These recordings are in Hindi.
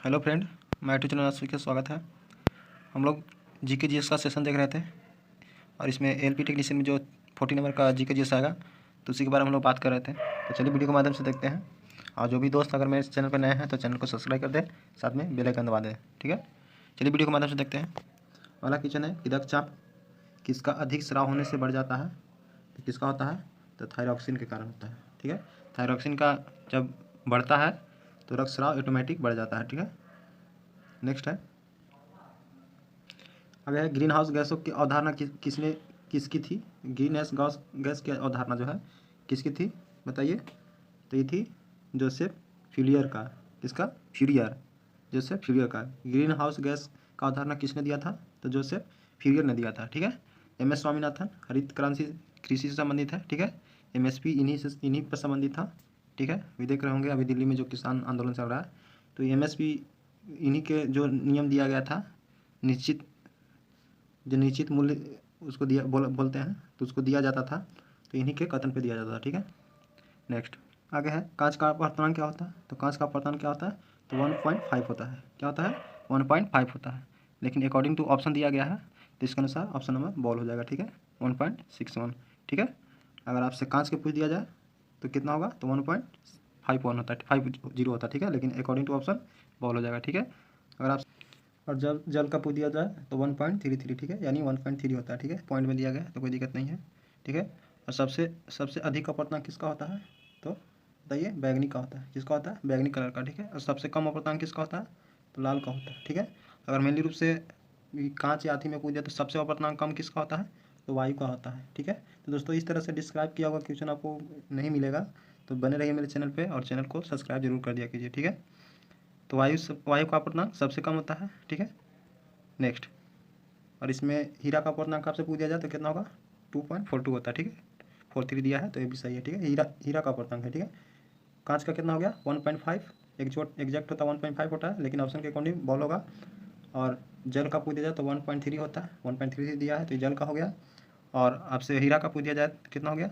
हेलो फ्रेंड, मैं टीचर नवाज का स्वागत है। हम लोग जीके जीएस का सेशन देख रहे थे और इसमें एलपी टेक्नीशियन में जो 40 नंबर का जीके जीएस आएगा तो उसी के बारे में हम लोग बात कर रहे थे। तो चलिए वीडियो के माध्यम से देखते हैं। और जो भी दोस्त अगर मेरे चैनल पर नए हैं तो चैनल को सब्सक्राइब कर दें, साथ में बेल आइकन दबा दें। ठीक है, चलिए वीडियो के माध्यम से देखते हैं। पहला क्वेश्चन है कि रक्तचाप किसका अधिक स्राव होने से बढ़ जाता है? तो किसका होता है? तो थायरॉक्सिन के कारण होता है। ठीक है, थायरॉक्सिन का जब बढ़ता है तो रक्तस्राव ऑटोमेटिक बढ़ जाता है। ठीक है, नेक्स्ट है आगे है ग्रीन हाउस गैसों की अवधारणा किसकी थी? ग्रीन हाउस गैस की अवधारणा जो है किसकी थी बताइए? तो ये थी जोसेफ फ्यूरियर का। किसका? फ्यूरियर, जोसेफ फ्यूरियर का। ग्रीन हाउस गैस का अवधारणा किसने दिया था? तो जोसेफ फ्यूरियर ने दिया था। ठीक है, एम एस स्वामीनाथन हरित क्रांति कृषि से संबंधित है। ठीक है, एमएसपी इन्हीं पर संबंधित था। ठीक है, अभी देख रहे होंगे अभी दिल्ली में जो किसान आंदोलन चल रहा है तो एमएसपी इन्हीं के जो नियम दिया गया था, निश्चित मूल्य उसको बोलते हैं, तो उसको दिया जाता था, तो इन्हीं के कथन पे दिया जाता था। ठीक है, नेक्स्ट आगे है कांच का अपवर्तनांक क्या होता है? तो कांच का अपवर्तनांक क्या होता है? तो 1.5 होता है। क्या होता है? 1.5 होता है, लेकिन अकॉर्डिंग टू ऑप्शन दिया गया है तो इसके अनुसार ऑप्शन नंबर बॉल हो जाएगा। ठीक है, 1.61। ठीक है, अगर आपसे कांच के पूछ दिया जाए तो कितना होगा? तो 1.51 होता है, 50 होता है। ठीक है, लेकिन अकॉर्डिंग टू ऑप्शन बॉल हो जाएगा। ठीक है, अगर आप और जल का पूछ दिया जाए तो 1.33। ठीक है, यानी 1.3 होता है। ठीक है, पॉइंट में दिया गया है तो कोई दिक्कत नहीं है। ठीक है, और सबसे सबसे अधिक अपवर्तनांक किसका होता है? तो बताइए, बैगनी का होता है। किसका होता है? बैगनी कलर का। ठीक है, और सबसे कम अपवर्तनांक किसका होता है? तो लाल का होता है। ठीक है, अगर मेनली रूप से कांच या हाथी में पूछ दिया तो सबसे अपवर्तनांक कम किसका होता है? तो वायु का होता है। ठीक है, तो दोस्तों इस तरह से डिस्क्राइब किया हुआ क्वेश्चन आपको नहीं मिलेगा, तो बने रहिए मेरे चैनल पर और चैनल को सब्सक्राइब जरूर कर दिया कीजिए। ठीक है, तो वायु का अपवर्तनांक सबसे कम होता है। ठीक है, नेक्स्ट, और इसमें हीरा का अपवर्तनांक आपसे पूछ दिया जाए तो कितना होगा? 2.42 होता है। ठीक है, 43 दिया है तो ये भी सही है। ठीक है, हीरा का अपवर्तनांक है। ठीक है, कांच का कितना हो गया? 1.5। एग्जैक्ट होता है 1.5 होता है, लेकिन ऑप्शन के अकॉर्डिंग बॉल होगा। और जल का पूछ दिया जाए तो 1.3 होता है, 1.33 दिया है तो ये जल का हो गया। और आपसे हीरा का पूछ दिया जाए तो कितना हो गया?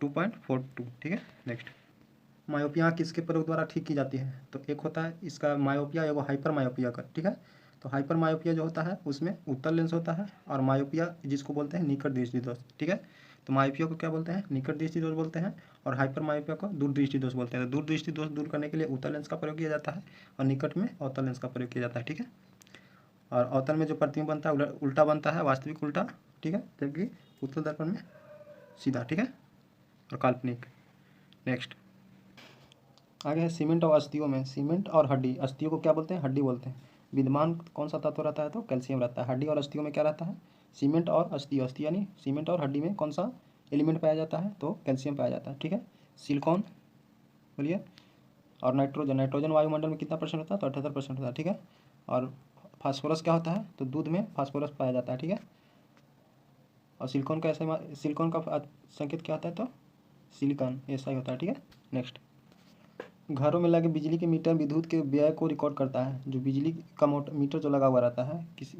2.42। ठीक है, नेक्स्ट, मायोपिया किसके प्रयोग द्वारा ठीक की जाती है? तो एक होता है इसका मायोपिया, एगो हाइपर मायोपिया का। ठीक है, तो हाइपर मायोपिया जो होता है उसमें उत्तल लेंस होता है, और मायोपिया जिसको बोलते हैं निकट दृष्टि दोष। ठीक है, तो मायोपिया को क्या बोलते हैं? निकट दृष्टि दोष बोलते हैं, और हाइपर मायोपिया को दूरदृष्टि दोष बोलते हैं। तो दूरदृष्टि दोष दूर करने के लिए उत्तल लेंस का प्रयोग किया जाता है और निकट में अवतल लेंस का प्रयोग किया जाता है। ठीक है, और अवतल में जो प्रतिबिंब बनता है उल्टा बनता है, वास्तविक उल्टा। ठीक है, जबकि उत्तल दर्पण में सीधा। ठीक है, और काल्पनिक। नेक्स्ट आगे है सीमेंट और अस्थियों में, सीमेंट और हड्डी। अस्थियों को क्या बोलते हैं? हड्डी बोलते हैं। विद्यमान कौन सा तत्व रहता है? तो कैल्शियम रहता है। हड्डी और अस्थियों में क्या रहता है? सीमेंट और अस्थि। अस्थि यानी सीमेंट और हड्डी में कौन सा एलिमेंट पाया जाता है? तो कैल्शियम पाया जाता है। ठीक है, सिलिकॉन बोलिए। और नाइट्रोजन, नाइट्रोजन वायुमंडल में कितना परसेंट होता है? तो 78% होता है। ठीक है, और फास्फोरस क्या होता है? तो दूध में फास्फोरस पाया जाता है। ठीक है, और सिलिकॉन का सिलिकॉन का संकेत क्या होता है? तो सिलिकॉन, ऐसा ही होता है। ठीक है, नेक्स्ट, घरों में लगे बिजली के मीटर विद्युत के व्यय को रिकॉर्ड करता है। जो बिजली का मीटर जो लगा हुआ रहता है किसी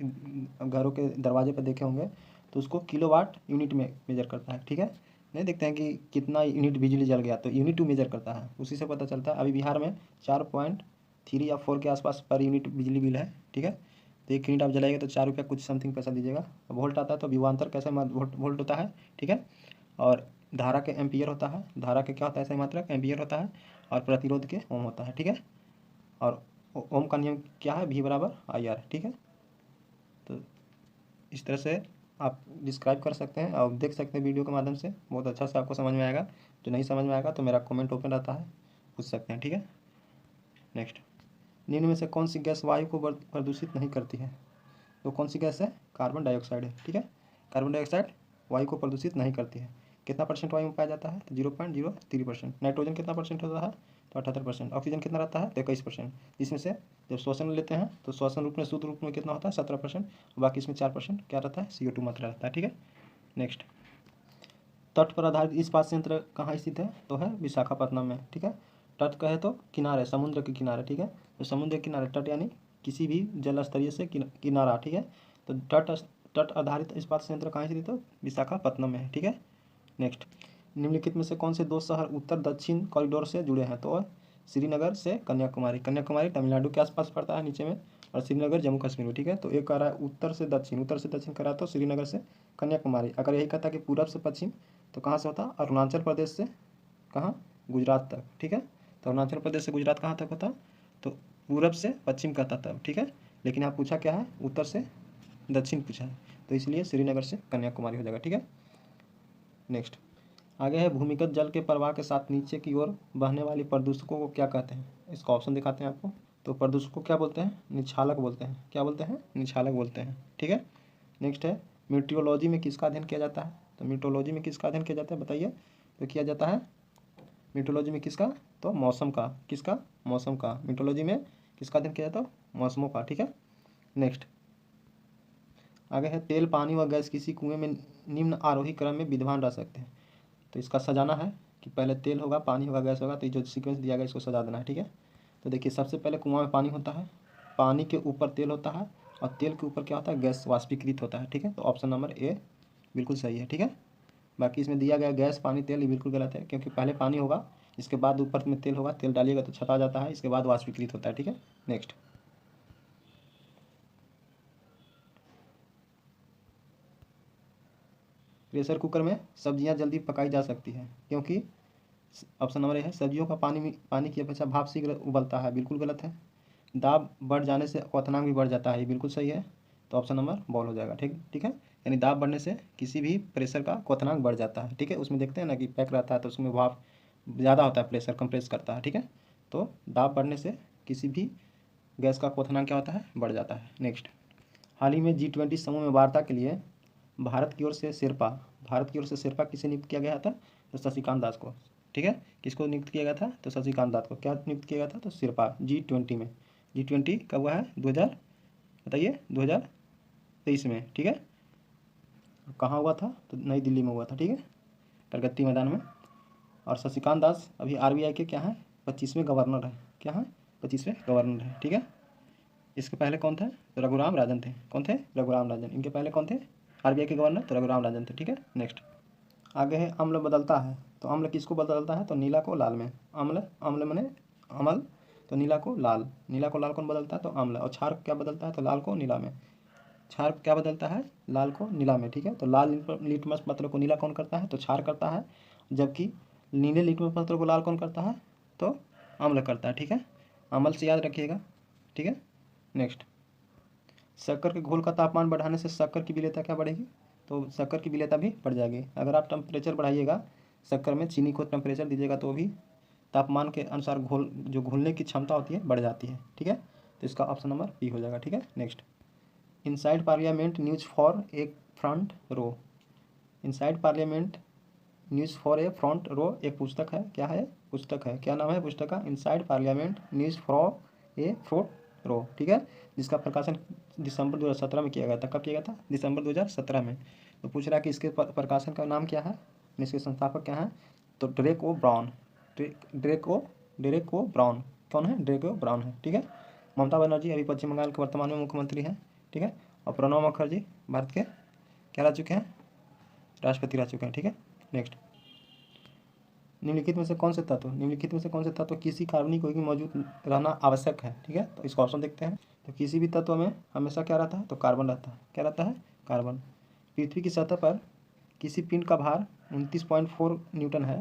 घरों के दरवाजे पर देखे होंगे तो उसको किलोवाट यूनिट में मेजर करता है। ठीक है, नहीं देखते हैं कि कितना यूनिट बिजली जल गया, तो यूनिट टू मेजर करता है, उसी से पता चलता है। अभी बिहार में 4.3 या 4 के आसपास पर यूनिट बिजली बिल है। ठीक है, तो 1 यूनिट आप जलाइएगा तो 4 रुपया कुछ समथिंग पैसा दीजिएगा। वोल्ट आता है तो विभवांतर कैसे वोल्ट होता है। ठीक है, और धारा के एम्पियर होता है, धारा के क्या होता है? सही मात्रक एम्पियर होता है, और प्रतिरोध के ओम होता है। ठीक है, और ओम का नियम क्या है? V बराबर IR। ठीक है, तो इस तरह से आप डिस्क्राइब कर सकते हैं और देख सकते हैं वीडियो के माध्यम से, बहुत अच्छा से आपको समझ में आएगा। जो नहीं समझ में आएगा तो मेरा कमेंट ओपन रहता है, पूछ सकते हैं। ठीक है, नेक्स्ट, निम्न में से कौन सी गैस वायु को प्रदूषित नहीं करती है? तो कौन सी गैस है? कार्बन डाइऑक्साइड है। ठीक है, कार्बन डाइऑक्साइड वायु को प्रदूषित नहीं करती है। कितना परसेंट वायु में पाया जाता है? तो 0.03%। नाइट्रोजन कितना परसेंट होता है? तो 78%। ऑक्सीजन कितना रहता है? तो 21%। इसमें से जब श्वसन लेते हैं तो श्वसन रूप में शुद्ध रूप में कितना होता है? 17%। बाकी इसमें 4% क्या रहता है? CO2 मात्रा रहता है। ठीक है, नेक्स्ट, तट पर आधारित इस्पात संयंत्र कहाँ स्थित है? तो है विशाखापट्टनम में। ठीक है, तट कहे तो किनारे, समुद्र के किनारे। ठीक है, तो समुद्र के किनारे, तट यानी किसी भी जल स्तरीय से किनारा। ठीक है, तो तट आधारित इस्पात संयंत्र कहाँ स्थित है? विशाखापट्टनम में है। ठीक है, नेक्स्ट, निम्नलिखित में से कौन से दो शहर उत्तर दक्षिण कॉरिडोर से जुड़े हैं? तो श्रीनगर से कन्याकुमारी, कन्याकुमारी तमिलनाडु के आसपास पड़ता है नीचे में, और श्रीनगर जम्मू कश्मीर में, ठीक है। तो एक कह रहा है उत्तर से दक्षिण, उत्तर से दक्षिण करा तो श्रीनगर से कन्याकुमारी। अगर यही कहता कि पूरब से पश्चिम तो कहाँ से होता, अरुणाचल प्रदेश से कहाँ, गुजरात तक, ठीक है। तो अरुणाचल प्रदेश से गुजरात कहाँ तक होता, तो पूरब से पश्चिम कहता तब, ठीक है। लेकिन यहाँ पूछा क्या है, उत्तर से दक्षिण पूछा है, तो इसलिए श्रीनगर से कन्याकुमारी हो जाएगा, ठीक है। नेक्स्ट आगे है, भूमिगत जल के प्रवाह के साथ नीचे की ओर बहने वाली प्रदूषकों को क्या कहते हैं। इसका ऑप्शन दिखाते हैं आपको। तो प्रदूषक को क्या बोलते हैं, निक्षालक बोलते हैं। क्या बोलते हैं, निक्षालक बोलते हैं, ठीक है। नेक्स्ट है, मीटियोलॉजी में किसका अध्ययन किया जाता है। तो मीटियोलॉजी में किसका अध्ययन किया जाता है, बताइए। तो किया जाता है मीटियोलॉजी में किसका, तो मौसम का, किसका, मौसम का। मीटियोलॉजी में किसका अध्ययन किया जाता है, मौसमों का, ठीक है। नेक्स्ट आगे है, तेल पानी व गैस किसी कुएं में निम्न आरोही क्रम में विद्यमान रह सकते हैं। तो इसका सजाना है कि पहले तेल होगा, पानी होगा, गैस होगा, तो ये जो सीक्वेंस दिया गया इसको सजा देना है, ठीक है। तो देखिए सबसे पहले कुआं में पानी होता है, पानी के ऊपर तेल होता है, और तेल के ऊपर क्या होता है, गैस वाष्पीकृत होता है, ठीक है। तो ऑप्शन नंबर ए बिल्कुल सही है, ठीक है। बाकी इसमें दिया गया गैस पानी तेल ये बिल्कुल गलत है, क्योंकि पहले पानी होगा, इसके बाद ऊपर में तेल होगा, तेल डालिएगा तो छटा जाता है, इसके बाद वाष्पीकृत होता है, ठीक है। नेक्स्ट प्रेशर कुकर में सब्जियां जल्दी पकाई जा सकती है क्योंकि, ऑप्शन नंबर ए है, सब्जियों का पानी की अपेक्षा भाप शीघ्र उबलता है, बिल्कुल गलत है। दाब बढ़ जाने से क्वथनांक भी बढ़ जाता है, ये बिल्कुल सही है। तो ऑप्शन नंबर बॉल हो जाएगा, ठीक ठीक है। यानी दाब बढ़ने से किसी भी प्रेशर का क्वथनांक बढ़ जाता है, ठीक है। उसमें देखते हैं ना कि पैक रहता है तो उसमें भाप ज़्यादा होता है, प्रेशर कंप्रेस करता है, ठीक है। तो दाब बढ़ने से किसी भी गैस का क्वथनांक क्या होता है, बढ़ जाता है। नेक्स्ट हाल ही में G20 समूह में वार्ता के लिए भारत की ओर से शेरपा किसे नियुक्त किया गया था, तो शशिकांत दास को, ठीक है। किसको नियुक्त किया गया था, तो शशिकांत दास को क्या नियुक्त किया गया था, तो शेरपा G20 में। G20 कब हुआ है, 2000 बताइए 2023 में, ठीक है। कहाँ हुआ था, तो नई दिल्ली में हुआ था, ठीक है, प्रगति मैदान में। और शशिकांत दास अभी RBI के क्या है, 25वें गवर्नर है, क्या है, 25वें गवर्नर है, ठीक है। इसके पहले कौन थे, तो रघुराम राजन थे, कौन थे, रघुराम राजन। इनके पहले कौन थे, RBI के गवर्नर, तो रघुराम राजन थे, ठीक है। नेक्स्ट आगे है, अम्ल बदलता है, तो अम्ल किसको बदलता है, तो नीला को लाल में। अम्ल, अम्ल मने अमल, तो नीला को लाल, नीला को लाल कौन बदलता है, तो अम्ल। और क्षार क्या बदलता है, तो लाल को नीला में। क्षार क्या बदलता है, लाल को नीला में, ठीक है। तो लाल लिटमस पत्र को नीला कौन करता है, तो क्षार करता है, जबकि नीले लिटमस पत्र को लाल कौन करता है, तो अम्ल करता है, ठीक है। अम्ल से याद रखिएगा, ठीक है। नेक्स्ट शक्कर के घोल का तापमान बढ़ाने से शक्कर की विलेयता क्या बढ़ेगी, तो शक्कर की विलेयता भी बढ़ जाएगी। अगर आप टेम्परेचर बढ़ाइएगा शक्कर में, चीनी को टेम्परेचर दीजिएगा तो भी तापमान के अनुसार घोल जो घुलने की क्षमता होती है बढ़ जाती है, ठीक है। तो इसका ऑप्शन नंबर बी हो जाएगा, ठीक है। Next inside parliament news for a front row, inside parliament news for a front row एक पुस्तक है, क्या है, पुस्तक है, क्या नाम है पुस्तक का, inside parliament news for a front row, ठीक है। जिसका प्रकाशन दिसंबर 2017 में किया गया था। कब किया गया था, दिसंबर 2017 में। तो पूछ रहा है कि इसके प्रकाशन का नाम क्या है, इसके संस्थापक क्या हैं, तो ड्रेक ओ ब्राउन, ड्रेक ओ ब्राउन कौन है, ड्रेक ओ ब्राउन है, ठीक है। ममता बनर्जी अभी पश्चिम बंगाल के वर्तमान में मुख्यमंत्री हैं, ठीक है। और प्रणब मुखर्जी भारत के क्या रह चुके हैं, राष्ट्रपति रह चुके हैं, ठीक है। नेक्स्ट निम्नलिखित में से कौन से तत्व किसी कार्बनिक यौगिक में मौजूद रहना आवश्यक है, ठीक है। तो इसको ऑप्शन देखते हैं। तो किसी भी तत्व में हमेशा क्या रहता है, तो कार्बन रहता है, क्या रहता है, कार्बन। पृथ्वी की सतह पर किसी पिंड का भार 29.4 न्यूटन है।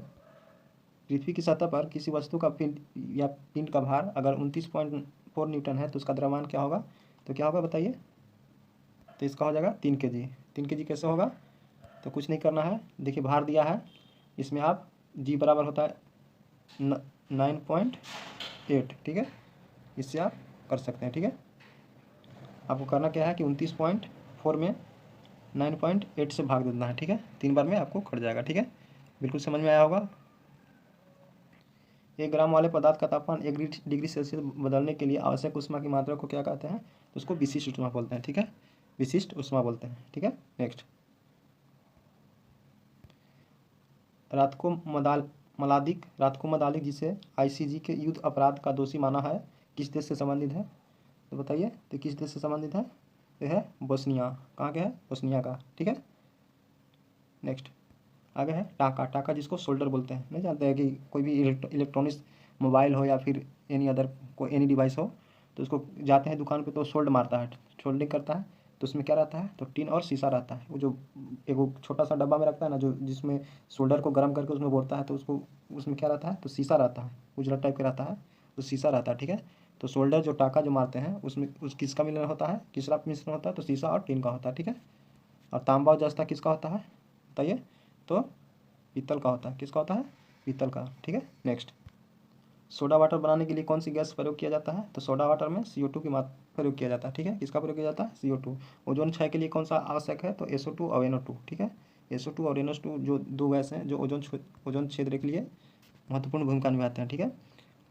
पृथ्वी की सतह पर किसी वस्तु का पिंड का भार अगर 29.4 न्यूटन है तो उसका द्रव्यमान क्या होगा, तो क्या होगा बताइए। तो इसका हो जाएगा 3 kg। 3 kg कैसे होगा, तो कुछ नहीं करना है, देखिए भार दिया है, इसमें आप जी बराबर होता है 9.8, ठीक है। इससे आप कर सकते हैं, ठीक है। आपको करना क्या है कि 29.4 में 9.8 से भाग देना है, ठीक है। 3 बार में आपको कट जाएगा, ठीक है। बिल्कुल समझ में आया होगा। 1 ग्राम वाले पदार्थ का तापमान 1 डिग्री सेल्सियस बदलने के लिए आवश्यक ऊष्मा की मात्रा को क्या कहते हैं, तो उसको विशिष्ट ऊष्मा बोलते हैं, ठीक है, विशिष्ट ऊष्मा बोलते हैं, ठीक है। नेक्स्ट रात को मदालिक जिसे ICJ के युद्ध अपराध का दोषी माना है, किस देश से संबंधित है, तो बताइए। तो किस देश से संबंधित है, तो है बोस्निया, कहाँ के है, बोस्निया का, ठीक है। नेक्स्ट आगे है टाका जिसको शोल्डर बोलते हैं, नहीं जानते हैं कि कोई भी इलेक्ट्रॉनिक्स मोबाइल हो या फिर एनी अदर कोई एनी डिवाइस हो, तो उसको जाते हैं दुकान पे तो सोल्ड मारता है, सोल्डिंग करता है, तो उसमें क्या रहता है, तो टिन और शीशा रहता है। वो जो एक वो छोटा सा डब्बा में रखता है ना, जो जिसमें सोल्डर को गर्म करके उसमें बोलता है, तो उसको उसमें क्या रहता है, तो शीशा रहता है, उजला टाइप का रहता है, तो शीशा रहता है, ठीक है। तो सोल्डर जो टाका जो मारते हैं उसमें उस किसका मिश्रण होता है, किसका मिश्रण होता है, तो शीशा और टिन का होता है, ठीक है। और तांबा और जस्ता किसका होता है बताइए, तो पीतल का होता है। किसका होता है, पीतल का, ठीक है। नेक्स्ट, सोडा वाटर बनाने के लिए कौन सी गैस प्रयोग किया जाता है, तो सोडा वाटर में CO2 की मात्रा प्रयोग किया जाता है, ठीक है। किसका प्रयोग किया जाता है, CO2। ओजोन क्षय के लिए कौन सा आवश्यक है, तो SO2 और NO2, ठीक है। SO2 और NO2 जो दो गैस हैं जो ओजोन क्षेत्र के लिए महत्वपूर्ण भूमिका निभाते हैं, ठीक है।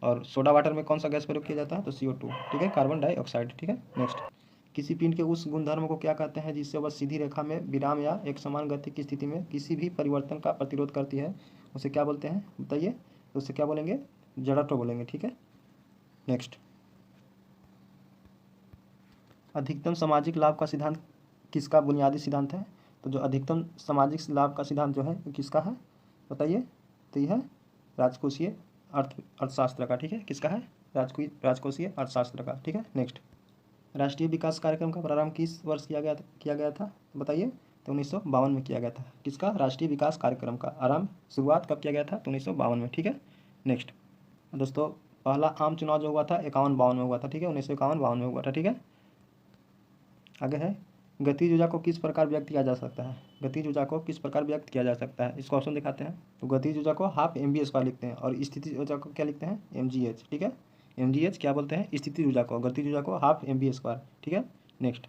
और सोडा वाटर में कौन सा गैस प्रयोग किया जाता है, तो CO2, ठीक है, कार्बन डाइऑक्साइड, ठीक है। नेक्स्ट, किसी पिंड के उस गुणधर्म को क्या कहते हैं जिससे वह सीधी रेखा में विराम या एक समान गति की स्थिति में किसी भी परिवर्तन का प्रतिरोध करती है, उसे क्या बोलते हैं बताइए, तो उसे क्या बोलेंगे, जड़त्व बोलेंगे, ठीक है। नेक्स्ट, अधिकतम सामाजिक लाभ का सिद्धांत किसका बुनियादी सिद्धांत है, तो जो अधिकतम सामाजिक लाभ का सिद्धांत जो है वो किसका है बताइए, तो यह है राजकोषीय अर्थशास्त्र का, ठीक है। किसका है, राजकोषीय अर्थशास्त्र का, ठीक है। नेक्स्ट, राष्ट्रीय विकास कार्यक्रम का प्रारंभ किस वर्ष किया गया था बताइए, तो 1952 में किया गया था। किसका, राष्ट्रीय विकास कार्यक्रम का आरंभ शुरुआत कब किया गया था, तो 1952 में, ठीक है। नेक्स्ट दोस्तों, पहला आम चुनाव जो हुआ था 51-52 में हुआ था, ठीक है, 1951-52 में हुआ था, ठीक है। आगे है, गतिज ऊर्जा को किस प्रकार व्यक्त किया जा सकता है, गतिज ऊर्जा को किस प्रकार व्यक्त किया जा सकता है, इसको ऑप्शन दिखाते हैं। तो गतिज ऊर्जा को हाफ mv² लिखते हैं और स्थितिज ऊर्जा को क्या लिखते हैं, mgh, ठीक है। mgh क्या बोलते हैं, स्थितिज ऊर्जा को, गतिज ऊर्जा को हाफ mv², ठीक है। नेक्स्ट,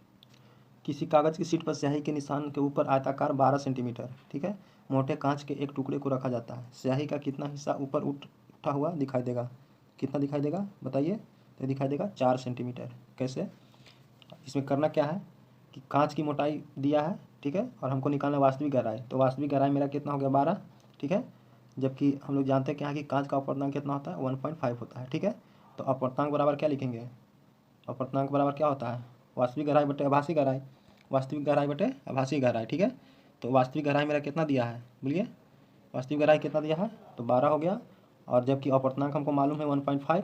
किसी कागज की शीट पर स्याही के निशान के ऊपर आयताकार 12 सेंटीमीटर, ठीक है, मोटे कांच के एक टुकड़े को रखा जाता है। स्याही का कितना हिस्सा ऊपर उठा हुआ दिखाई देगा, कितना दिखाई देगा बताइए, तो दिखाई देगा 4 सेंटीमीटर। कैसे, इसमें करना क्या है कि कांच की मोटाई दिया है, ठीक है, और हमको निकालना वास्तविक गहराई, तो वास्तविक गहराई मेरा कितना हो गया 12, ठीक है। जबकि हम लोग जानते हैं क्या है कि कांच का अपवर्तनांक कितना होता है 1.5 होता है, ठीक है। तो अपवर्तनांक बराबर क्या लिखेंगे, अपवर्तनांक बराबर क्या होता है, वास्तविक गहराई बटे आभासी गहराई, वास्तविक गहराई बटे आभासी गहराई, ठीक है। तो वास्तविक गहराई मेरा कितना दिया है बोलिए, वास्तविक गहराई कितना दिया है, तो 12 हो गया, और जबकि अपवर्तनांक हमको मालूम है 1.5,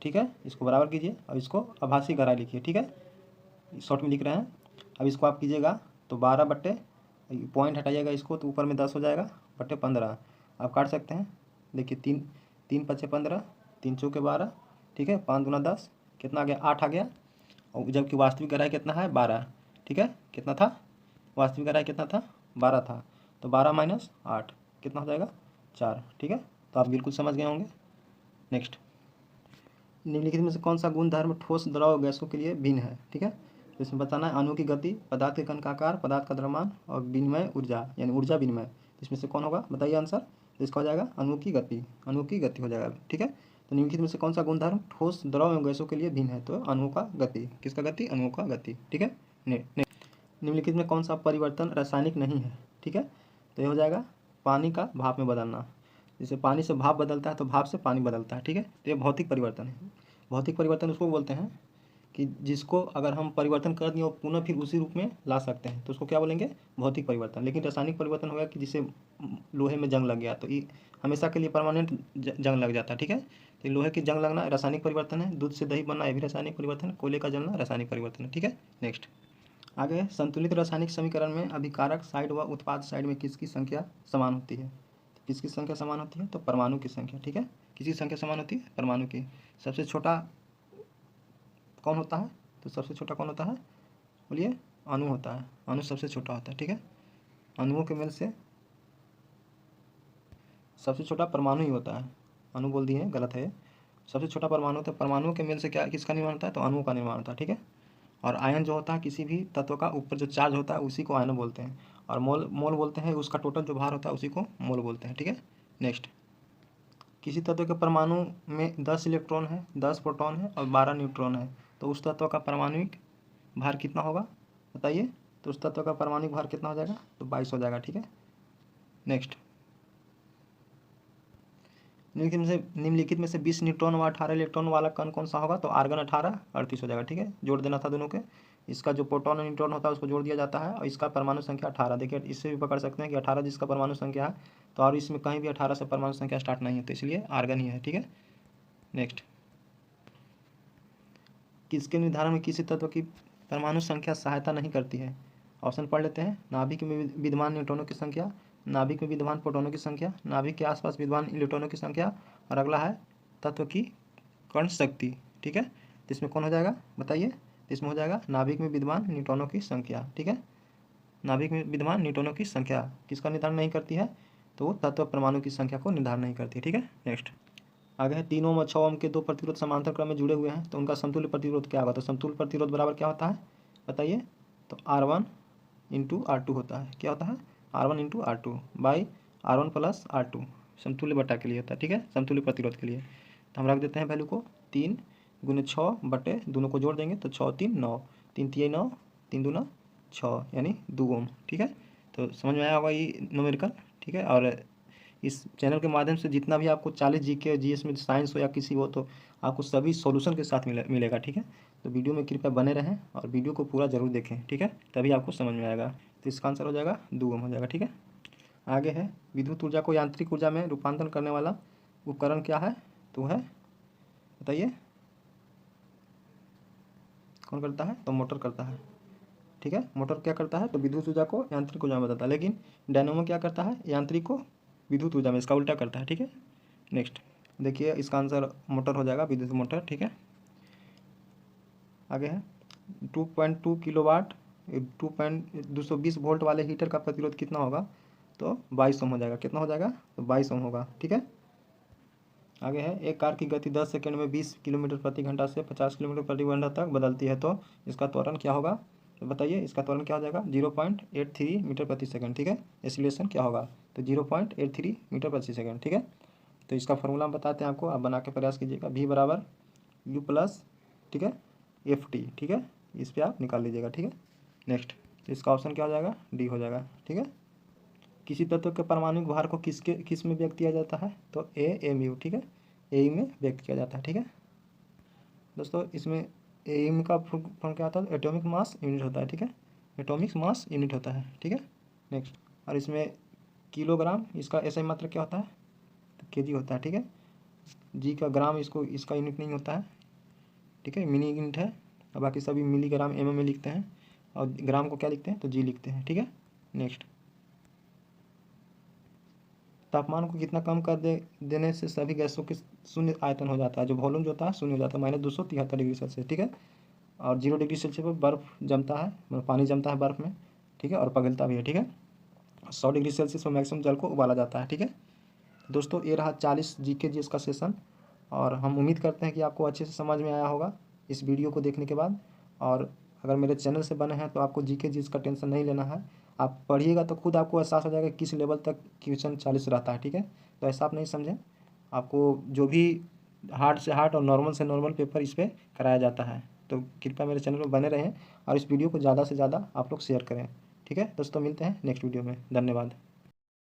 ठीक है। इसको बराबर कीजिए और इसको आभासी गहराई लिखिए, ठीक है, शॉर्ट में लिख रहे हैं। अब इसको आप कीजिएगा तो 12 बट्टे पॉइंट हटाइएगा इसको, तो ऊपर में 10 हो जाएगा बट्टे 15, आप काट सकते हैं। देखिए 3×5 = 15, 3×4 = 12, ठीक है, 5×2 = 10, कितना आ गया 8 आ गया। और जबकि वास्तविक गहराई कितना है 12, ठीक है, कितना था, वास्तविक गहराई कितना था 12 था, तो 12 - 8 कितना हो जाएगा 4, ठीक है। तो आप बिल्कुल समझ गए होंगे। नेक्स्ट, निम्नलिखित में से कौन सा गुण धर्म ठोस द्रव गैसों के लिए भिन्न है, ठीक है। तो इसमें बताना है अणु की गति, पदार्थ के कण का आकार, पदार्थ का द्रव्यमान और विनिमय ऊर्जा यानी ऊर्जा विनिमय, इसमें से कौन होगा बताइए आंसर, तो इसका हो जाएगा अणु की गति, अणु की गति हो जाएगा, ठीक है। तो निम्नलिखित में से कौन सा गुणधर्म ठोस द्रव एवं गैसों के लिए भिन्न है, तो अणु का गति, किसका गति, अणुओं का गति, ठीक है। निम्नलिखित में कौन सा परिवर्तन रासायनिक नहीं है, ठीक है, तो ये हो जाएगा पानी का भाप में बदलना। जैसे पानी से भाप बदलता है तो भाप से पानी बदलता है, ठीक है, तो ये भौतिक परिवर्तन है। भौतिक परिवर्तन उसको बोलते हैं कि जिसको अगर हम परिवर्तन कर दिए और पुनः फिर उसी रूप में ला सकते हैं तो उसको क्या बोलेंगे, भौतिक परिवर्तन। लेकिन रासायनिक परिवर्तन हो गया कि जिसे लोहे में जंग लग गया तो ये हमेशा के लिए परमानेंट जंग लग जाता है, ठीक है। तो लोहे की जंग लगना रासायनिक परिवर्तन है, दूध से दही बनना ये भी रासायनिक परिवर्तन है, कोयले का जलना रासायनिक परिवर्तन है, ठीक है। नेक्स्ट, आगे संतुलित रासायनिक समीकरण में अभिकारक साइड व उत्पाद साइड में किसकी संख्या समान होती है, किसकी संख्या समान होती है, तो परमाणु की संख्या, ठीक है, किसकी संख्या समान होती है, परमाणु की। सबसे छोटा कौन होता है, तो सबसे छोटा कौन होता है बोलिए, अणु होता है, अणु सबसे छोटा होता है, ठीक है। अणुओं के मेल से सबसे छोटा परमाणु ही होता है, अणु बोल दिए गलत है, सबसे छोटा परमाणु, तो परमाणुओं के मेल से क्या किसका निर्माण होता है, तो अणुओं का निर्माण होता है, ठीक है। और आयन जो होता है किसी भी तत्व का ऊपर जो चार्ज होता है उसी को आयन बोलते हैं, और मोल मोल बोलते हैं उसका टोटल जो भार होता है उसी को मोल बोलते हैं, ठीक है। नेक्स्ट, किसी तत्व के परमाणु में 10 इलेक्ट्रॉन है, 10 प्रोटॉन है और 12 न्यूट्रॉन है, तो उस तत्व का परमाणुक भार कितना होगा बताइए, तो उस तत्व का परमाणुक भार कितना हो जाएगा, तो 22 हो जाएगा, ठीक है। नेक्स्ट, निम्नलिखित में से 20 न्यूट्रॉन व 18 इलेक्ट्रॉन वाला कण कौन सा होगा, तो आर्गन 18 38 हो जाएगा, ठीक है, जोड़ देना था दोनों के। इसका जो प्रोटॉन और न्यूट्रॉन होता है उसको जोड़ दिया जाता है और इसका परमाणु संख्या 18, देखिए इससे भी पकड़ सकते हैं कि 18 जिसका परमाणु संख्या है, तो और इसमें कहीं भी 18 से परमाणु संख्या स्टार्ट नहीं है, तो इसलिए आर्गन ही है, ठीक है। नेक्स्ट, किसके निर्धारण में किसी तत्व की परमाणु संख्या सहायता नहीं करती है? ऑप्शन पढ़ लेते हैं। नाभिक में विद्यमान न्यूट्रॉनों की संख्या, नाभिक में विद्यमान प्रोटॉनों की संख्या, नाभिक के आसपास विद्यमान इलेक्ट्रॉनों की संख्या, और अगला है तत्व की कर्ण शक्ति। ठीक है, तो इसमें कौन हो जाएगा बताइए? तो इसमें हो जाएगा नाभिक में विद्यमान न्यूट्रॉनों की संख्या। ठीक है, नाभिक में विद्यमान न्यूट्रॉनों की संख्या किसका निर्धारण नहीं करती है? तो वो तत्व परमाणु की संख्या को निर्धारण नहीं करती है। ठीक है, नेक्स्ट आगे है 3 ओम और 6 ओम के दो प्रतिरोध समांतर क्रम में जुड़े हुए हैं, तो उनका समतुल्य प्रतिरोध क्या होगा? तो समतुल्य प्रतिरोध बराबर क्या होता है बताइए? तो R1 इंटू R2 होता है। क्या होता है? R1 into R2 by R1 plus R2 समतुल्य बटा के लिए होता है। ठीक है, समतुल्य प्रतिरोध के लिए। तो हम रख देते हैं वैल्यू को 3 गुने 6 बटे, दोनों को जोड़ देंगे तो 6 3 9, 3 3 9, 3 दूना 6 यानी 2 ओम। ठीक है, तो समझ में आया होगा ये न्यूमेरिकल। ठीक है, और इस चैनल के माध्यम से जितना भी आपको 40 जीके जीएस में साइंस हो या किसी हो, तो आपको सभी सॉल्यूशन के साथ मिलेगा। ठीक है, तो वीडियो में कृपया बने रहें और वीडियो को पूरा जरूर देखें। ठीक है, तभी आपको समझ में आएगा। तो इसका आंसर हो जाएगा 2 ओम हो जाएगा। ठीक है, आगे है विद्युत ऊर्जा को यांत्रिक ऊर्जा में रूपांतरण करने वाला उपकरण क्या है? तो है बताइए कौन करता है? तो मोटर करता है। ठीक है, मोटर क्या करता है? तो विद्युत ऊर्जा को यांत्रिक ऊर्जा में बदलता है, लेकिन डायनामो क्या करता है? यांत्रिक को विद्युत ऊर्जा में, इसका उल्टा करता है। ठीक है, नेक्स्ट देखिए इसका आंसर मोटर हो जाएगा, विद्युत मोटर। ठीक है, आगे है 2.2 किलोवाट 220 वोल्ट वाले हीटर का प्रतिरोध कितना होगा? तो 22 ओम हो जाएगा। कितना हो जाएगा? तो 22 ओम होगा। ठीक है, आगे है एक कार की गति 10 सेकंड में 20 किलोमीटर प्रति घंटा से 50 किलोमीटर प्रति घंटा तक बदलती है, तो इसका त्वरण क्या होगा? तो बताइए इसका त्वरण क्या हो जाएगा? 0.83 मीटर प्रति सेकंड। ठीक है, एक्सीलरेशन क्या होगा? तो 0.83 मीटर प्रति सेकंड। ठीक है, तो इसका फॉर्मूला हम बताते हैं आपको, आप बना के प्रयास कीजिएगा। V बराबर U प्लस, ठीक है, FT। ठीक है, इस पर आप निकाल लीजिएगा। ठीक है, नेक्स्ट इसका ऑप्शन क्या हो जाएगा? डी हो जाएगा। ठीक है, किसी तत्व के परमाणु भार को किस में व्यक्त किया जाता है? तो AMU। ठीक है, AU में व्यक्त किया जाता है। ठीक है दोस्तों, इसमें AMU का फॉर्म क्या होता है? एटॉमिक मास यूनिट होता है। ठीक है, एटॉमिक मास यूनिट होता है। ठीक है, नेक्स्ट और इसमें किलोग्राम, इसका SI मात्रक क्या होता है? तो kg होता है। ठीक है, जी का ग्राम इसका यूनिट नहीं होता है। ठीक है, मिनी यूनिट है, और बाकी सभी मिलीग्राम mm में लिखते हैं, और ग्राम को क्या लिखते हैं? तो जी लिखते हैं। ठीक है, नेक्स्ट तापमान को कितना कम कर देने से सभी गैसों के शून्य आयतन हो जाता है? जो वॉल्यूम जो होता है शून्य हो जाता है, -273 डिग्री सेल्सियस। ठीक है, और 0 डिग्री सेल्सियस पर बर्फ़ जमता है, मतलब पानी जमता है बर्फ़ में। ठीक है, और पिघलता भी है। ठीक है, 100 डिग्री सेल्सियस पर मैक्सिमम जल को उबाला जाता है। ठीक है दोस्तों, ये रहा 40 GK GS का सेशन, और हम उम्मीद करते हैं कि आपको अच्छे से समझ में आया होगा इस वीडियो को देखने के बाद। और अगर मेरे चैनल से बने हैं तो आपको GK GS का टेंशन नहीं लेना है। आप पढ़िएगा तो खुद आपको एहसास हो जाएगा किस लेवल तक क्वेश्चन 40 रहता है। ठीक है, तो ऐसा आप नहीं समझें, आपको जो भी हार्ड से हार्ड और नॉर्मल से नॉर्मल पेपर इस पर कराया जाता है। तो कृपया मेरे चैनल पर बने रहें और इस वीडियो को ज़्यादा से ज़्यादा आप लोग शेयर करें। ठीक है दोस्तों, मिलते हैं नेक्स्ट वीडियो में। धन्यवाद।